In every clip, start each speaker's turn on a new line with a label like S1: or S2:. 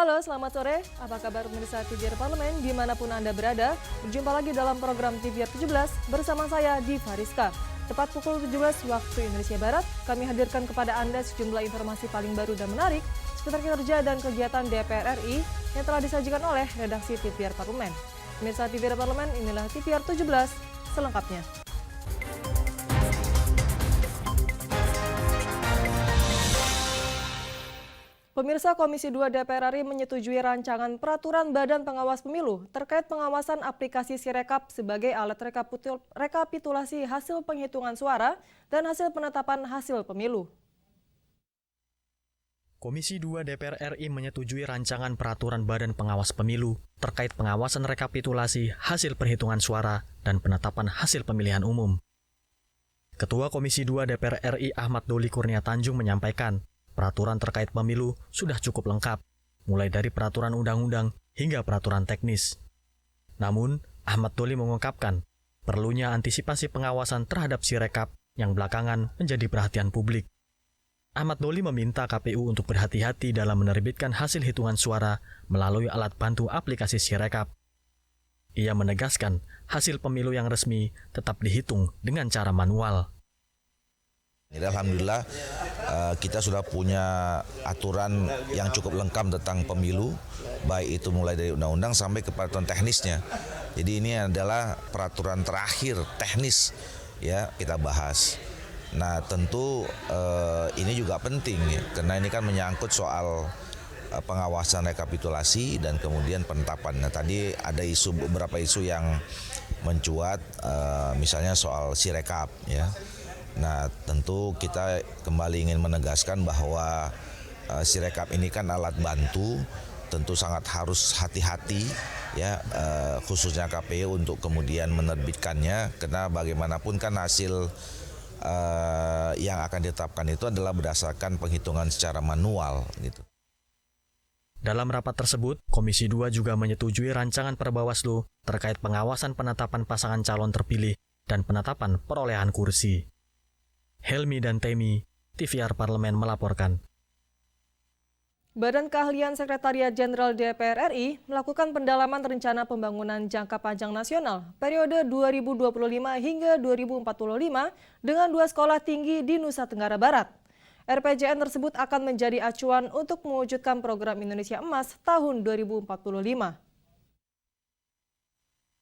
S1: Halo, selamat sore. Apa kabar pemirsa TVR Parlemen dimanapun Anda berada? Berjumpa lagi dalam program TVR 17 bersama saya, Diva Rizka. Tepat pukul 17 waktu Indonesia Barat, kami hadirkan kepada Anda sejumlah informasi paling baru dan menarik seputar kinerja dan kegiatan DPR RI yang telah disajikan oleh redaksi TVR Parlemen. Pemirsa TVR Parlemen, inilah TVR 17 selengkapnya. Pemirsa, Komisi 2 DPR RI menyetujui rancangan peraturan Badan Pengawas Pemilu terkait pengawasan aplikasi Sirekap sebagai alat rekapitulasi hasil penghitungan suara dan hasil penetapan hasil pemilu.
S2: Komisi 2 DPR RI menyetujui rancangan peraturan Badan Pengawas Pemilu terkait pengawasan rekapitulasi hasil perhitungan suara dan penetapan hasil pemilihan umum. Ketua Komisi 2 DPR RI Ahmad Doli Kurnia Tanjung menyampaikan, peraturan terkait pemilu sudah cukup lengkap, mulai dari peraturan undang-undang hingga peraturan teknis. Namun, Ahmad Doli mengungkapkan, perlunya antisipasi pengawasan terhadap Sirekap yang belakangan menjadi perhatian publik. Ahmad Doli meminta KPU untuk berhati-hati dalam menerbitkan hasil hitungan suara melalui alat bantu aplikasi Sirekap. Ia menegaskan, hasil pemilu yang resmi tetap dihitung dengan cara manual.
S3: Jadi alhamdulillah kita sudah punya aturan yang cukup lengkap tentang pemilu, baik itu mulai dari undang-undang sampai ke peraturan teknisnya. Jadi ini adalah peraturan terakhir teknis ya kita bahas. Nah tentu ini juga penting ya, karena ini kan menyangkut soal pengawasan rekapitulasi dan kemudian penetapan. Nah tadi ada beberapa isu yang mencuat, misalnya soal Sirekap ya. Nah tentu kita kembali ingin menegaskan bahwa Sirekap ini kan alat bantu, tentu sangat harus hati-hati ya, khususnya KPU untuk kemudian menerbitkannya, karena bagaimanapun kan hasil yang akan ditetapkan itu adalah berdasarkan penghitungan secara manual gitu.
S2: Dalam rapat tersebut, Komisi 2 juga menyetujui rancangan Perbawaslu terkait pengawasan penetapan pasangan calon terpilih dan penetapan perolehan kursi. Helmi dan Temi, TVR Parlemen melaporkan.
S1: Badan Keahlian Sekretariat Jenderal DPR RI melakukan pendalaman rencana pembangunan jangka panjang nasional periode 2025 hingga 2045 dengan 2 sekolah tinggi di Nusa Tenggara Barat. RPJN tersebut akan menjadi acuan untuk mewujudkan program Indonesia Emas tahun 2045.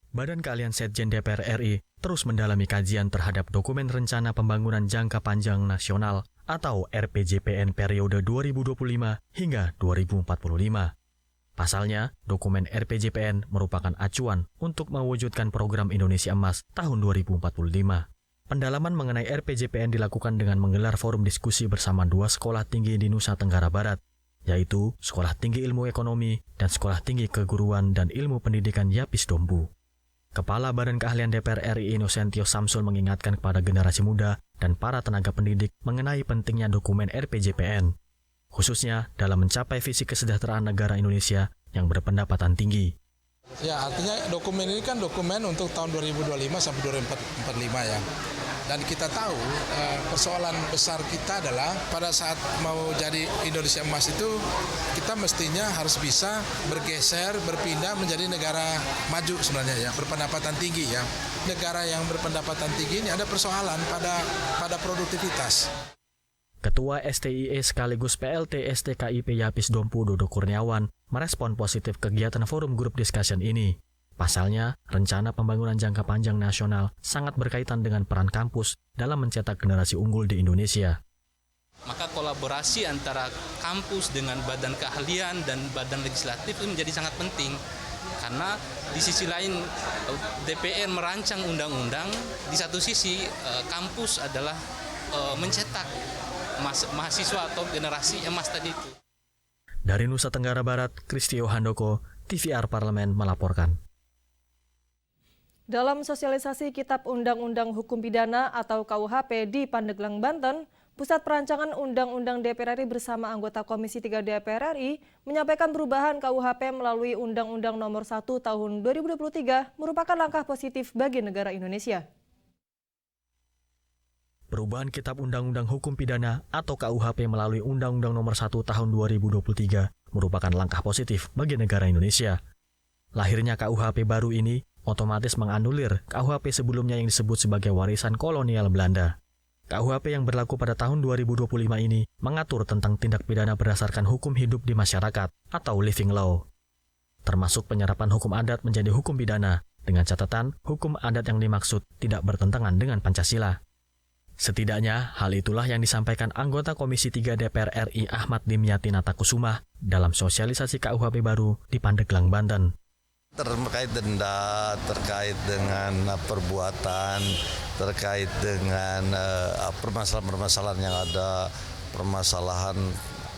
S2: Badan Keahlian Setjen DPR RI terus mendalami kajian terhadap dokumen rencana pembangunan jangka panjang nasional atau RPJPN periode 2025 hingga 2045. Pasalnya, dokumen RPJPN merupakan acuan untuk mewujudkan program Indonesia Emas tahun 2045. Pendalaman mengenai RPJPN dilakukan dengan menggelar forum diskusi bersama 2 sekolah tinggi di Nusa Tenggara Barat, yaitu Sekolah Tinggi Ilmu Ekonomi dan Sekolah Tinggi Keguruan dan Ilmu Pendidikan Yapis Dompu. Kepala Badan Keahlian DPR RI Innocentio Samsul mengingatkan kepada generasi muda dan para tenaga pendidik mengenai pentingnya dokumen RPJPN, khususnya dalam mencapai visi kesejahteraan negara Indonesia yang berpendapatan tinggi.
S4: Ya, artinya dokumen ini kan dokumen untuk tahun 2025 sampai 2045 ya. Dan kita tahu persoalan besar kita adalah pada saat mau jadi Indonesia Emas itu kita mestinya harus bisa bergeser, berpindah menjadi negara maju sebenarnya ya, berpendapatan tinggi ya. Negara yang berpendapatan tinggi ini ada persoalan pada produktivitas.
S2: Ketua STIE sekaligus PLT STKIP Yapis Dompu Dodo Kurniawan merespon positif kegiatan forum group discussion ini. Pasalnya, rencana pembangunan jangka panjang nasional sangat berkaitan dengan peran kampus dalam mencetak generasi unggul di Indonesia.
S5: Maka kolaborasi antara kampus dengan badan keahlian dan badan legislatif itu menjadi sangat penting. Karena di sisi lain DPR merancang undang-undang, di satu sisi kampus adalah mencetak mahasiswa atau generasi emas tadi itu.
S2: Dari Nusa Tenggara Barat, Kristio Handoko, TVR Parlemen melaporkan.
S1: Dalam sosialisasi Kitab Undang-Undang Hukum Pidana atau KUHP di Pandeglang, Banten, Pusat Perancangan Undang-Undang DPR RI bersama anggota Komisi 3 DPR RI menyampaikan perubahan KUHP melalui Undang-Undang Nomor 1 Tahun 2023 merupakan langkah positif bagi negara Indonesia.
S2: Perubahan Kitab Undang-Undang Hukum Pidana atau KUHP melalui Undang-Undang Nomor 1 Tahun 2023 merupakan langkah positif bagi negara Indonesia. Lahirnya KUHP baru ini otomatis menganulir KUHP sebelumnya yang disebut sebagai warisan kolonial Belanda. KUHP yang berlaku pada tahun 2025 ini mengatur tentang tindak pidana berdasarkan hukum hidup di masyarakat atau living law, termasuk penyerapan hukum adat menjadi hukum pidana, dengan catatan hukum adat yang dimaksud tidak bertentangan dengan Pancasila. Setidaknya, hal itulah yang disampaikan anggota Komisi 3 DPR RI Ahmad Dimyati Natakusumah dalam sosialisasi KUHP baru di Pandeglang, Banten.
S6: Terkait denda, terkait dengan perbuatan, terkait dengan permasalahan-permasalahan yang ada, permasalahan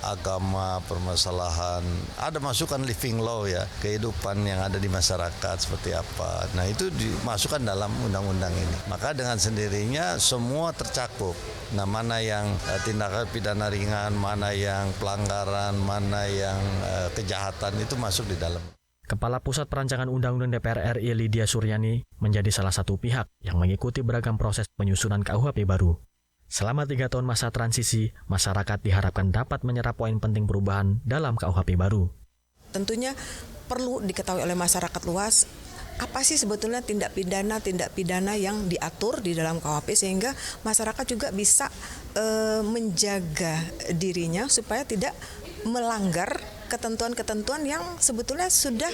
S6: agama, permasalahan, ada masukan living law ya, kehidupan yang ada di masyarakat seperti apa. Nah itu dimasukkan dalam undang-undang ini. Maka dengan sendirinya semua tercakup. Nah mana yang tindakan pidana ringan, mana yang pelanggaran, mana yang kejahatan itu masuk di dalam.
S2: Kepala Pusat Perancangan Undang-Undang DPR RI Lydia Suryani menjadi salah satu pihak yang mengikuti beragam proses penyusunan KUHP baru. Selama 3 tahun masa transisi, masyarakat diharapkan dapat menyerap poin penting perubahan dalam KUHP baru.
S7: Tentunya perlu diketahui oleh masyarakat luas apa sih sebetulnya tindak pidana yang diatur di dalam KUHP sehingga masyarakat juga bisa menjaga dirinya supaya tidak melanggar ketentuan-ketentuan yang sebetulnya sudah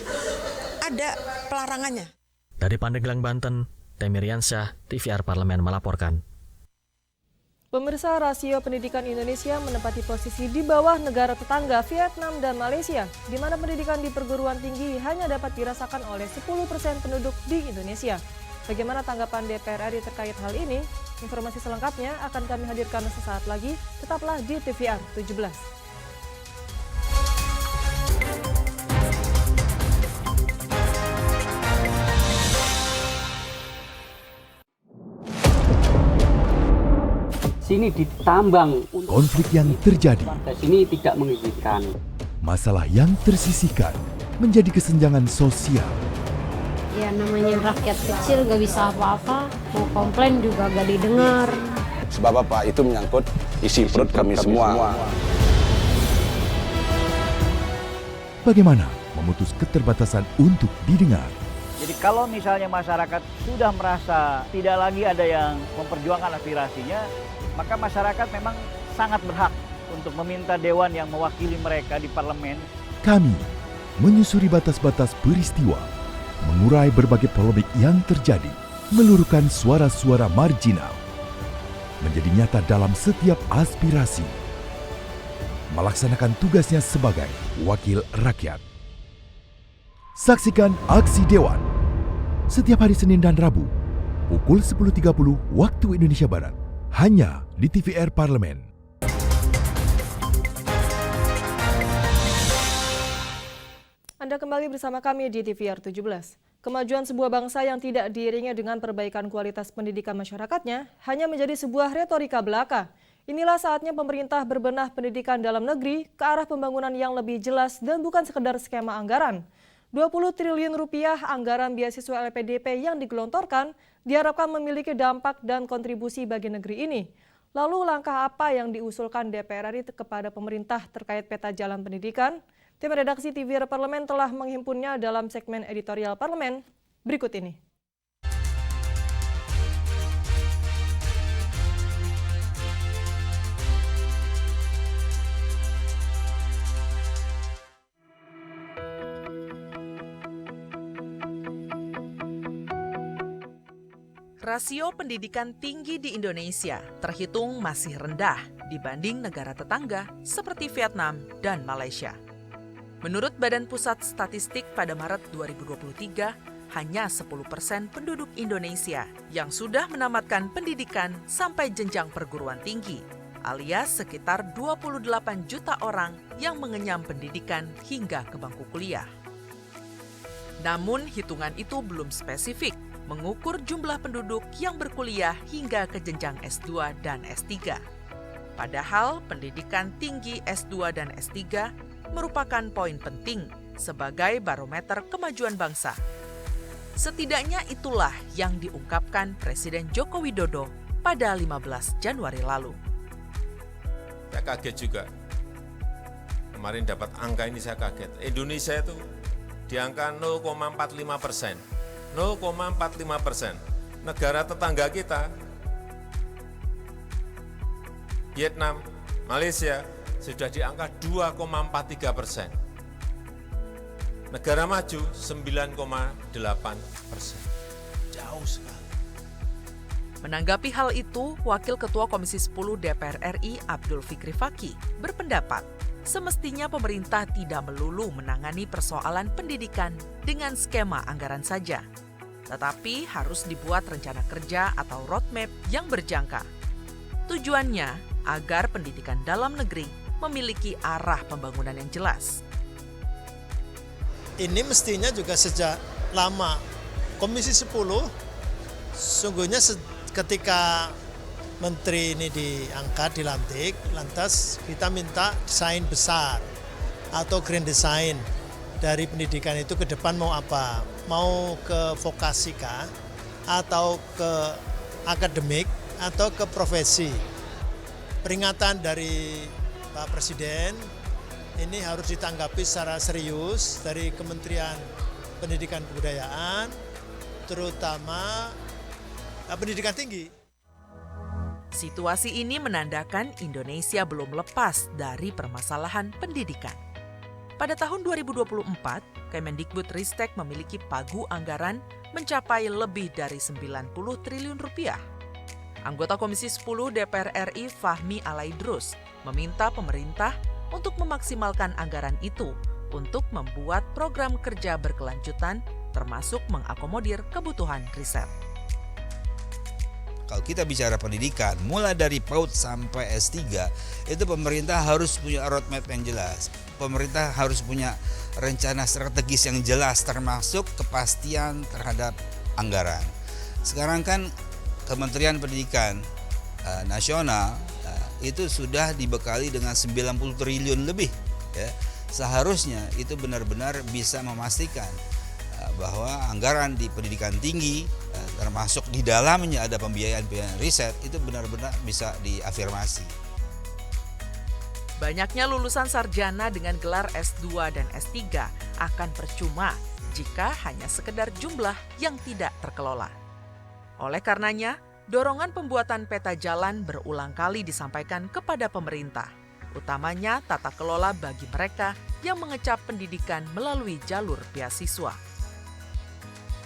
S7: ada pelarangannya.
S2: Dari Pandeglang, Banten, Temiriansyah, TVR Parlemen melaporkan.
S1: Pemirsa, rasio pendidikan Indonesia menempati posisi di bawah negara tetangga Vietnam dan Malaysia, di mana pendidikan di perguruan tinggi hanya dapat dirasakan oleh 10% penduduk di Indonesia. Bagaimana tanggapan DPR RI terkait hal ini? Informasi selengkapnya akan kami hadirkan sesaat lagi. Tetaplah di TVR 17.
S8: Sini ditambang.
S9: Konflik yang terjadi,
S8: Warga sini tidak mengizinkan.
S9: masalah yang tersisihkan menjadi kesenjangan sosial.
S10: Ya namanya rakyat kecil gak bisa apa-apa, mau komplain juga gak didengar.
S11: Sebab apa? Itu menyangkut isi perut kami semua.
S9: Bagaimana memutus keterbatasan untuk didengar?
S12: Jadi kalau misalnya masyarakat sudah merasa tidak lagi ada yang memperjuangkan aspirasinya, maka masyarakat memang sangat berhak untuk meminta dewan yang mewakili mereka di parlemen.
S9: Kami menyusuri batas-batas peristiwa, mengurai berbagai polemik yang terjadi, meluruhkan suara-suara marginal, menjadi nyata dalam setiap aspirasi, melaksanakan tugasnya sebagai wakil rakyat. Saksikan Aksi Dewan setiap hari Senin dan Rabu pukul 10.30 waktu Indonesia Barat hanya di TVR Parlemen.
S1: Anda kembali bersama kami di TVR 17. Kemajuan sebuah bangsa yang tidak diiringi dengan perbaikan kualitas pendidikan masyarakatnya hanya menjadi sebuah retorika belaka. Inilah saatnya pemerintah berbenah pendidikan dalam negeri ke arah pembangunan yang lebih jelas dan bukan sekedar skema anggaran. 20 triliun rupiah anggaran beasiswa LPDP yang digelontorkan diharapkan memiliki dampak dan kontribusi bagi negeri ini. Lalu langkah apa yang diusulkan DPR RI kepada pemerintah terkait peta jalan pendidikan? Tim redaksi TVR Parlemen telah menghimpunnya dalam segmen editorial Parlemen berikut ini.
S13: Rasio pendidikan tinggi di Indonesia terhitung masih rendah dibanding negara tetangga seperti Vietnam dan Malaysia. Menurut Badan Pusat Statistik pada Maret 2023, hanya 10% penduduk Indonesia yang sudah menamatkan pendidikan sampai jenjang perguruan tinggi, alias sekitar 28 juta orang yang mengenyam pendidikan hingga ke bangku kuliah. Namun hitungan itu belum spesifik, mengukur jumlah penduduk yang berkuliah hingga ke jenjang S2 dan S3. Padahal pendidikan tinggi S2 dan S3 merupakan poin penting sebagai barometer kemajuan bangsa. Setidaknya itulah yang diungkapkan Presiden Joko Widodo pada 15 Januari lalu.
S14: Saya kaget juga kemarin dapat angka ini saya kaget. Indonesia itu di angka 0,45%. 0,45%. Negara tetangga kita, Vietnam, Malaysia, sudah di angka 2,43%. Negara maju 9,8%. Jauh sekali.
S13: Menanggapi hal itu, Wakil Ketua Komisi 10 DPR RI Abdul Fikri Fakih berpendapat semestinya pemerintah tidak melulu menangani persoalan pendidikan dengan skema anggaran saja, tetapi harus dibuat rencana kerja atau roadmap yang berjangka. Tujuannya agar pendidikan dalam negeri memiliki arah pembangunan yang jelas.
S15: Ini mestinya juga sejak lama. Komisi 10 sungguhnya ketika menteri ini diangkat, dilantik, lantas kita minta desain besar atau grand design dari pendidikan itu ke depan mau apa? Mau ke vokasi kah? Atau ke akademik? Atau ke profesi? Peringatan dari Pak Presiden ini harus ditanggapi secara serius dari Kementerian Pendidikan dan Kebudayaan, terutama pendidikan tinggi.
S13: Situasi ini menandakan Indonesia belum lepas dari permasalahan pendidikan. Pada tahun 2024, Kemendikbudristek memiliki pagu anggaran mencapai lebih dari 90 triliun rupiah. Anggota Komisi 10 DPR RI Fahmi Alaidrus meminta pemerintah untuk memaksimalkan anggaran itu untuk membuat program kerja berkelanjutan termasuk mengakomodir kebutuhan riset.
S16: Kalau kita bicara pendidikan, mulai dari PAUD sampai S3, itu pemerintah harus punya roadmap yang jelas. Pemerintah harus punya rencana strategis yang jelas, termasuk kepastian terhadap anggaran. Sekarang kan Kementerian Pendidikan Nasional itu sudah dibekali dengan 90 triliun lebih. Ya. Seharusnya itu benar-benar bisa memastikan bahwa anggaran di pendidikan tinggi, termasuk di dalamnya ada pembiayaan riset, itu benar-benar bisa diafirmasi.
S13: Banyaknya lulusan sarjana dengan gelar S2 dan S3 akan percuma jika hanya sekedar jumlah yang tidak terkelola. Oleh karenanya, dorongan pembuatan peta jalan berulang kali disampaikan kepada pemerintah, utamanya tata kelola bagi mereka yang mengecap pendidikan melalui jalur beasiswa.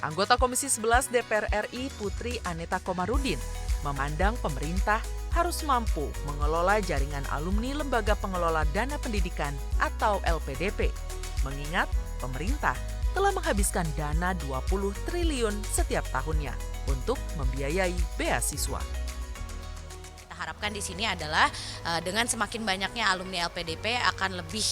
S13: Anggota Komisi 11 DPR RI Putri Aneta Komarudin memandang pemerintah harus mampu mengelola jaringan alumni Lembaga Pengelola Dana Pendidikan atau LPDP, mengingat pemerintah telah menghabiskan dana 20 triliun setiap tahunnya untuk membiayai beasiswa.
S17: Harapkan di sini adalah dengan semakin banyaknya alumni LPDP akan lebih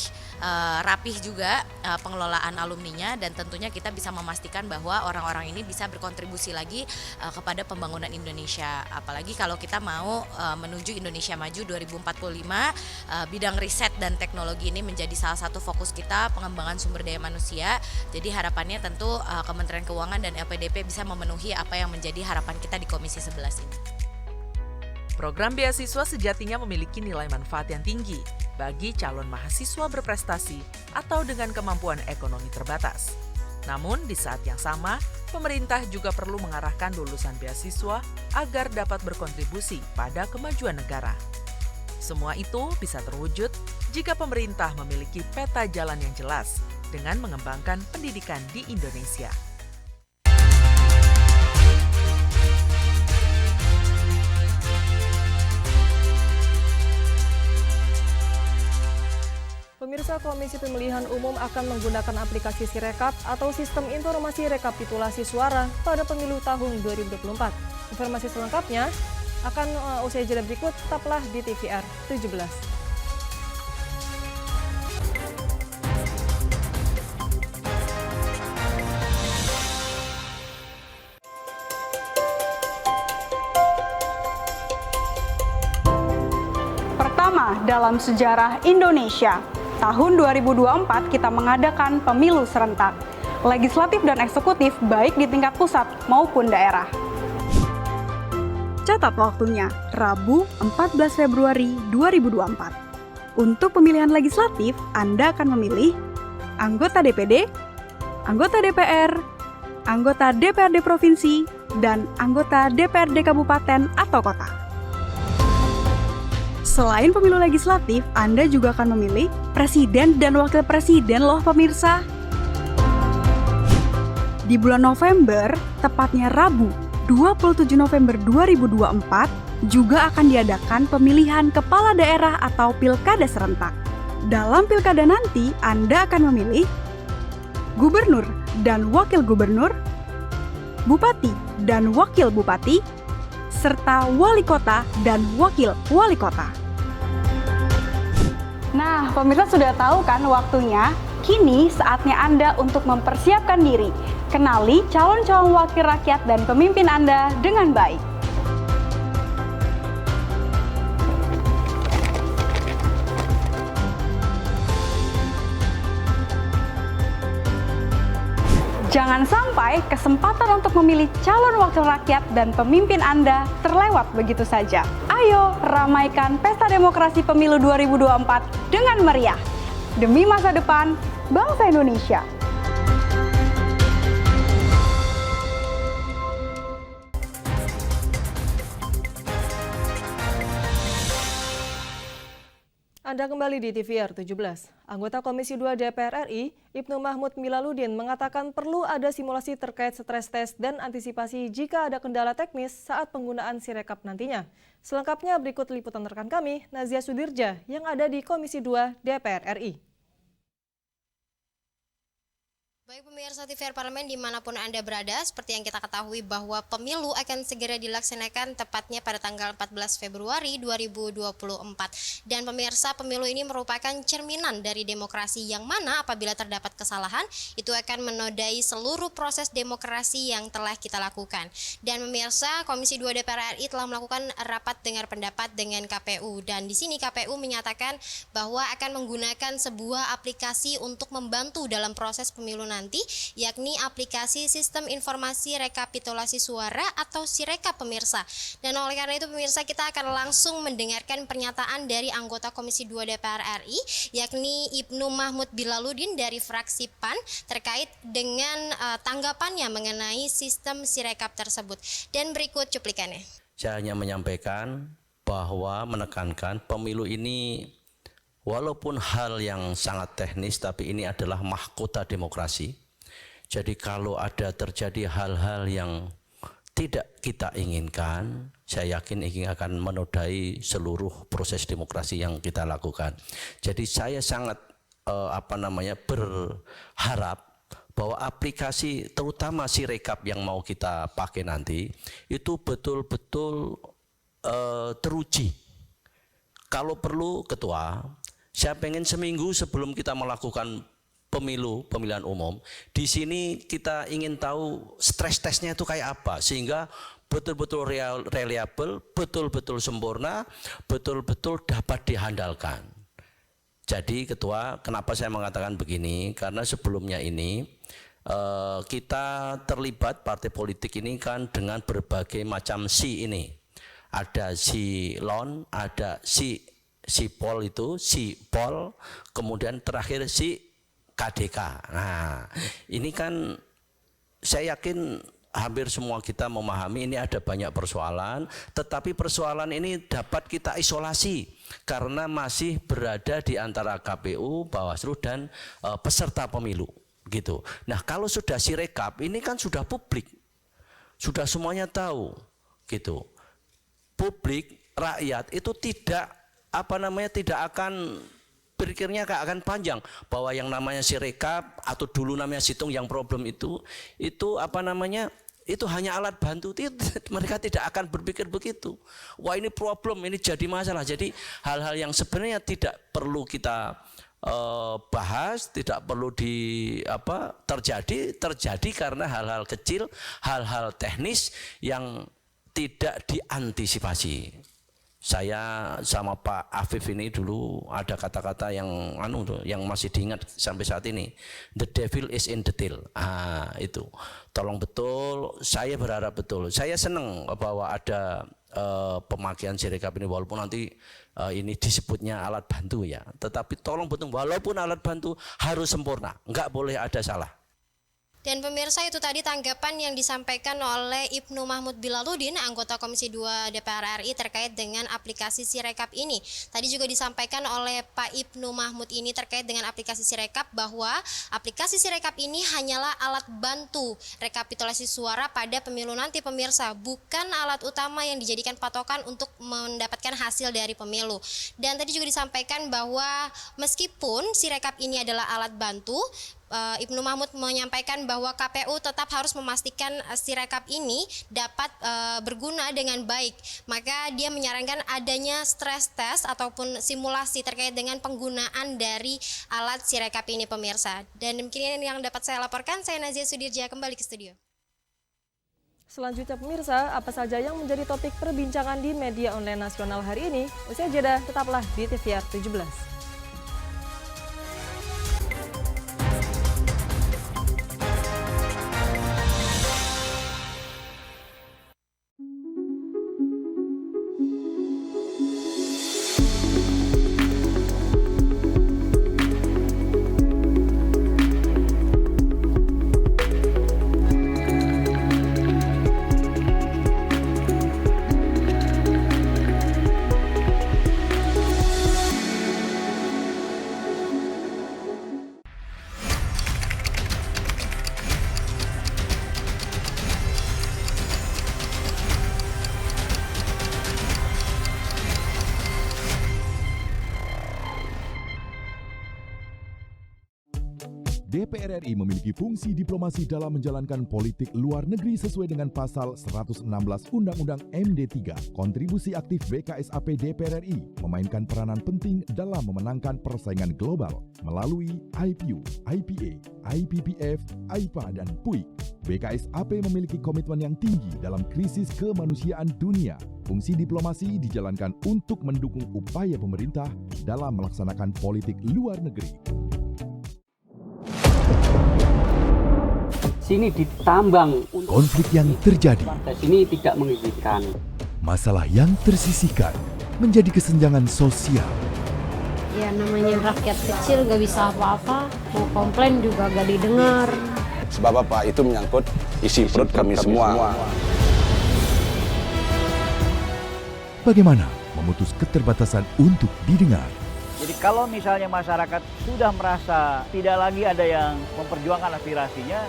S17: rapih juga pengelolaan alumninya, dan tentunya kita bisa memastikan bahwa orang-orang ini bisa berkontribusi lagi kepada pembangunan Indonesia. Apalagi kalau kita mau menuju Indonesia Maju 2045, bidang riset dan teknologi ini menjadi salah satu fokus kita, pengembangan sumber daya manusia. Jadi harapannya tentu Kementerian Keuangan dan LPDP bisa memenuhi apa yang menjadi harapan kita di Komisi 11 ini.
S13: Program beasiswa sejatinya memiliki nilai manfaat yang tinggi bagi calon mahasiswa berprestasi atau dengan kemampuan ekonomi terbatas. Namun di saat yang sama, pemerintah juga perlu mengarahkan lulusan beasiswa agar dapat berkontribusi pada kemajuan negara. Semua itu bisa terwujud jika pemerintah memiliki peta jalan yang jelas dengan mengembangkan pendidikan di Indonesia.
S1: Pemirsa, Komisi Pemilihan Umum akan menggunakan aplikasi Sirekap atau Sistem Informasi Rekapitulasi Suara pada pemilu tahun 2024. Informasi selengkapnya akan usai jeda berikut, tetaplah di TVR 17.
S18: Pertama dalam sejarah Indonesia, tahun 2024 kita mengadakan pemilu serentak, legislatif dan eksekutif baik di tingkat pusat maupun daerah. Catat waktunya, Rabu 14 Februari 2024. Untuk pemilihan legislatif, Anda akan memilih anggota DPD, anggota DPR, anggota DPRD Provinsi, dan anggota DPRD Kabupaten atau Kota. Selain pemilu legislatif, Anda juga akan memilih presiden dan wakil presiden loh pemirsa. Di bulan November, tepatnya Rabu, 27 November 2024, juga akan diadakan pemilihan kepala daerah atau pilkada serentak. Dalam pilkada nanti, Anda akan memilih gubernur dan wakil gubernur, bupati dan wakil bupati, serta wali kota dan wakil wali kota. Nah, pemirsa sudah tahu kan waktunya? Kini saatnya Anda untuk mempersiapkan diri. Kenali calon-calon wakil rakyat dan pemimpin Anda dengan baik. Jangan sampai kesempatan untuk memilih calon wakil rakyat dan pemimpin Anda terlewat begitu saja. Ayo ramaikan Pesta Demokrasi Pemilu 2024 dengan meriah. Demi masa depan bangsa Indonesia.
S1: Anda kembali di TVR 17. Anggota Komisi 2 DPR RI, Ibnu Mahmud Milaludin, mengatakan perlu ada simulasi terkait stres tes dan antisipasi jika ada kendala teknis saat penggunaan Sirekap nantinya. Selengkapnya berikut liputan rekan kami, Nazia Sudirja, yang ada di Komisi 2 DPR RI.
S19: Baik pemirsa TVR Parlemen dimanapun Anda berada, seperti yang kita ketahui bahwa pemilu akan segera dilaksanakan tepatnya pada tanggal 14 Februari 2024. Dan pemirsa, pemilu ini merupakan cerminan dari demokrasi yang mana apabila terdapat kesalahan, itu akan menodai seluruh proses demokrasi yang telah kita lakukan. Dan pemirsa, Komisi 2 DPR RI telah melakukan rapat dengar pendapat dengan KPU. Dan di sini KPU menyatakan bahwa akan menggunakan sebuah aplikasi untuk membantu dalam proses pemilu nanti, yakni aplikasi Sistem Informasi Rekapitulasi Suara atau Sirekap pemirsa. Dan oleh karena itu pemirsa, kita akan langsung mendengarkan pernyataan dari anggota Komisi 2 DPR RI, yakni Ibnu Mahmud Milaludin dari fraksi PAN terkait dengan tanggapannya mengenai sistem Sirekap tersebut. Dan berikut cuplikannya.
S20: Saya hanya menyampaikan bahwa menekankan pemilu ini walaupun hal yang sangat teknis, tapi ini adalah mahkota demokrasi. Jadi kalau ada terjadi hal-hal yang tidak kita inginkan, saya yakin ini akan menodai seluruh proses demokrasi yang kita lakukan. Jadi saya sangat berharap bahwa aplikasi terutama Sirekap yang mau kita pakai nanti itu betul-betul teruji. Kalau perlu Ketua, saya pengen seminggu sebelum kita melakukan pemilihan umum, di sini kita ingin tahu stres tesnya itu kayak apa, sehingga betul-betul reliable, betul-betul sempurna, betul-betul dapat dihandalkan. Jadi Ketua, kenapa saya mengatakan begini? Karena sebelumnya ini kita terlibat partai politik ini kan dengan berbagai macam ini. Ada silon, ada sipol itu, sipol, kemudian terakhir KDK. Nah, ini kan saya yakin hampir semua kita memahami ini ada banyak persoalan, tetapi persoalan ini dapat kita isolasi karena masih berada di antara KPU, Bawaslu dan peserta pemilu gitu. Nah, kalau sudah Sirekap ini kan sudah publik. Sudah semuanya tahu gitu. Publik, rakyat itu tidak akan berpikirnya akan panjang bahwa yang namanya Sirekap atau dulu namanya situng yang problem itu itu hanya alat bantu. Mereka tidak akan berpikir begitu. Wah, ini problem, ini jadi masalah. Jadi hal-hal yang sebenarnya tidak perlu kita bahas, tidak perlu terjadi karena hal-hal kecil, hal-hal teknis yang tidak diantisipasi. Saya sama Pak Afif ini dulu ada kata-kata yang masih diingat sampai saat ini. The devil is in detail. Itu. Tolong betul, saya berharap betul. Saya senang bahwa ada pemakaian sirekap ini, walaupun nanti ini disebutnya alat bantu ya, tetapi tolong betul walaupun alat bantu harus sempurna, nggak boleh ada salah.
S19: Dan pemirsa, itu tadi tanggapan yang disampaikan oleh Ibnu Mahmud Bilaludin, anggota Komisi 2 DPR RI terkait dengan aplikasi Sirekap ini. Tadi juga disampaikan oleh Pak Ibnu Mahmud ini terkait dengan aplikasi Sirekap bahwa aplikasi Sirekap ini hanyalah alat bantu rekapitulasi suara pada pemilu nanti pemirsa, bukan alat utama yang dijadikan patokan untuk mendapatkan hasil dari pemilu. Dan tadi juga disampaikan bahwa meskipun Sirekap ini adalah alat bantu, Ibnu Mahmud menyampaikan bahwa KPU tetap harus memastikan Sirekap ini dapat berguna dengan baik. Maka dia menyarankan adanya stress test ataupun simulasi terkait dengan penggunaan dari alat Sirekap ini pemirsa. Dan demikian yang dapat saya laporkan, saya Nazia Sudirja kembali ke studio.
S1: Selanjutnya pemirsa, apa saja yang menjadi topik perbincangan di media online nasional hari ini? Usai jeda, tetaplah di TVR 17.
S9: DPR RI memiliki fungsi diplomasi dalam menjalankan politik luar negeri sesuai dengan pasal 116 Undang-Undang MD3. Kontribusi aktif BKSAP DPR RI memainkan peranan penting dalam memenangkan persaingan global melalui IPU, IPA, IPPF, IPA, dan PUIK. BKSAP memiliki komitmen yang tinggi dalam krisis kemanusiaan dunia. Fungsi diplomasi dijalankan untuk mendukung upaya pemerintah dalam melaksanakan politik luar negeri.
S8: Sini ditambang.
S9: Konflik yang terjadi.
S8: Sini tidak mengizinkan.
S9: Masalah yang tersisihkan menjadi kesenjangan sosial.
S10: Ya namanya rakyat kecil gak bisa apa-apa, mau komplain juga gak didengar.
S11: Sebab apa? Itu menyangkut isi perut kami semua.
S9: Bagaimana memutus keterbatasan untuk didengar?
S12: Jadi kalau misalnya masyarakat sudah merasa tidak lagi ada yang memperjuangkan aspirasinya,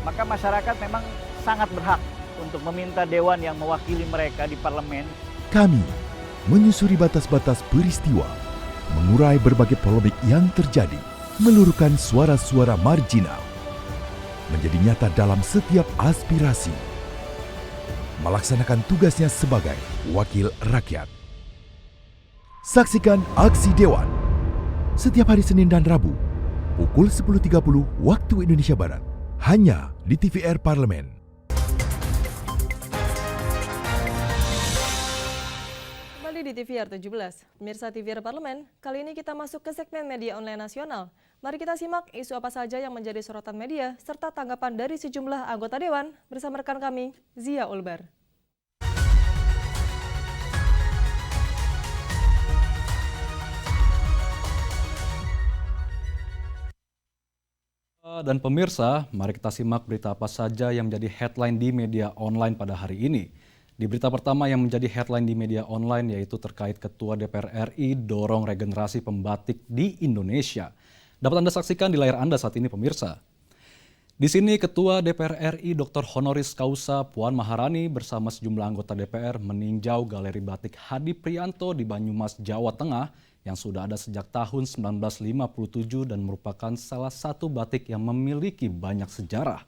S12: maka masyarakat memang sangat berhak untuk meminta dewan yang mewakili mereka di parlemen.
S9: Kami menyusuri batas-batas peristiwa, mengurai berbagai polemik yang terjadi, meluruhkan suara-suara marginal, menjadi nyata dalam setiap aspirasi, melaksanakan tugasnya sebagai wakil rakyat. Saksikan Aksi Dewan setiap hari Senin dan Rabu pukul 10.30 waktu Indonesia Barat, hanya di TVR Parlemen.
S1: Kembali di TVR 17, pemirsa TVR Parlemen, kali ini kita masuk ke segmen media online nasional. Mari kita simak isu apa saja yang menjadi sorotan media, serta tanggapan dari sejumlah anggota Dewan bersama rekan kami, Zia Ulbar.
S21: Dan pemirsa, mari kita simak berita apa saja yang menjadi headline di media online pada hari ini. Di berita pertama yang menjadi headline di media online yaitu terkait Ketua DPR RI dorong regenerasi pembatik di Indonesia. Dapat Anda saksikan di layar Anda saat ini pemirsa. Di sini Ketua DPR RI Dr. Honoris Causa Puan Maharani bersama sejumlah anggota DPR meninjau Galeri Batik Hadi Prianto di Banyumas, Jawa Tengah yang sudah ada sejak tahun 1957 dan merupakan salah satu batik yang memiliki banyak sejarah.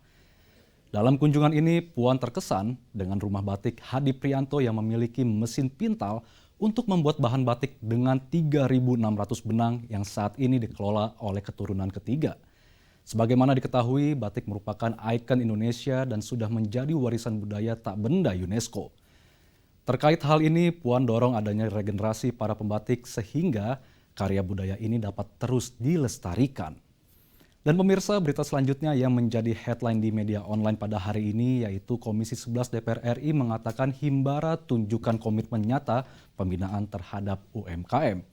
S21: Dalam kunjungan ini, Puan terkesan dengan rumah batik Hadi Prianto yang memiliki mesin pintal untuk membuat bahan batik dengan 3.600 benang yang saat ini dikelola oleh keturunan ketiga. Sebagaimana diketahui, batik merupakan ikon Indonesia dan sudah menjadi warisan budaya tak benda UNESCO. Terkait hal ini, Puan dorong adanya regenerasi para pembatik sehingga karya budaya ini dapat terus dilestarikan. Dan pemirsa, berita selanjutnya yang menjadi headline di media online pada hari ini yaitu Komisi 11 DPR RI mengatakan Himbara tunjukkan komitmen nyata pembinaan terhadap UMKM.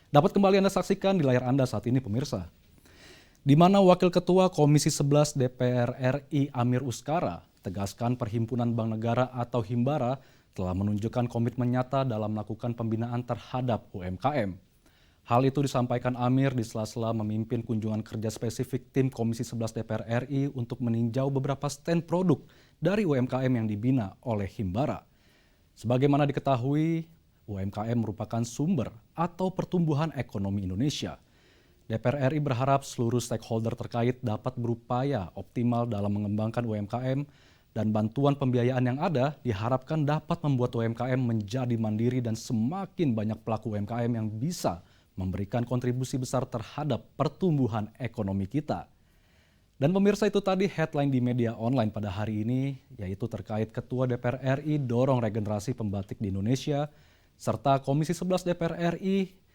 S21: Dapat kembali Anda saksikan di layar Anda saat ini pemirsa. Di mana Wakil Ketua Komisi 11 DPR RI Amir Uskara tegaskan Perhimpunan Bank Negara atau Himbara telah menunjukkan komitmen nyata dalam melakukan pembinaan terhadap UMKM. Hal itu disampaikan Amir di sela-sela memimpin kunjungan kerja spesifik tim Komisi 11 DPR RI untuk meninjau beberapa stand produk dari UMKM yang dibina oleh Himbara. Sebagaimana diketahui, UMKM merupakan sumber atau pertumbuhan ekonomi Indonesia. DPR RI berharap seluruh stakeholder terkait dapat berupaya optimal dalam mengembangkan UMKM dan bantuan pembiayaan yang ada diharapkan dapat membuat UMKM menjadi mandiri dan semakin banyak pelaku UMKM yang bisa memberikan kontribusi besar terhadap pertumbuhan ekonomi kita. Dan pemirsa, itu tadi headline di media online pada hari ini, yaitu terkait Ketua DPR RI dorong regenerasi pembatik di Indonesia, serta Komisi 11 DPR RI,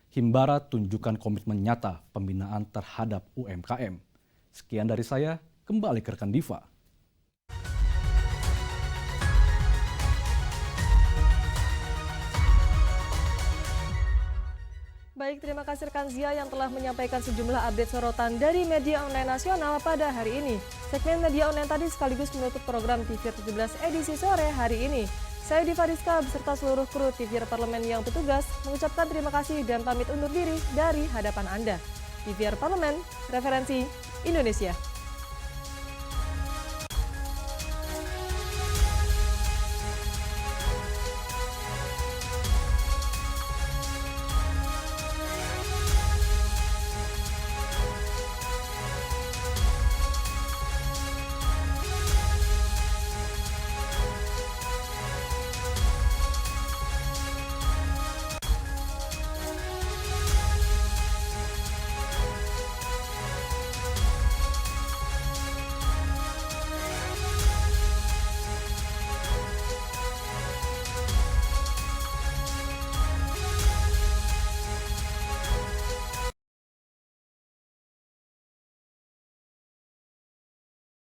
S21: Himbara tunjukkan komitmen nyata pembinaan terhadap UMKM. Sekian dari saya, kembali ke rekan Diva.
S1: Baik, terima kasih rekan Zia yang telah menyampaikan sejumlah update sorotan dari media online nasional pada hari ini. Segmen media online tadi sekaligus menutup program TVR 17 edisi sore hari ini. Saya Diva Rizka beserta seluruh kru TVR Parlemen yang bertugas mengucapkan terima kasih dan pamit undur diri dari hadapan Anda. TVR Parlemen, referensi Indonesia.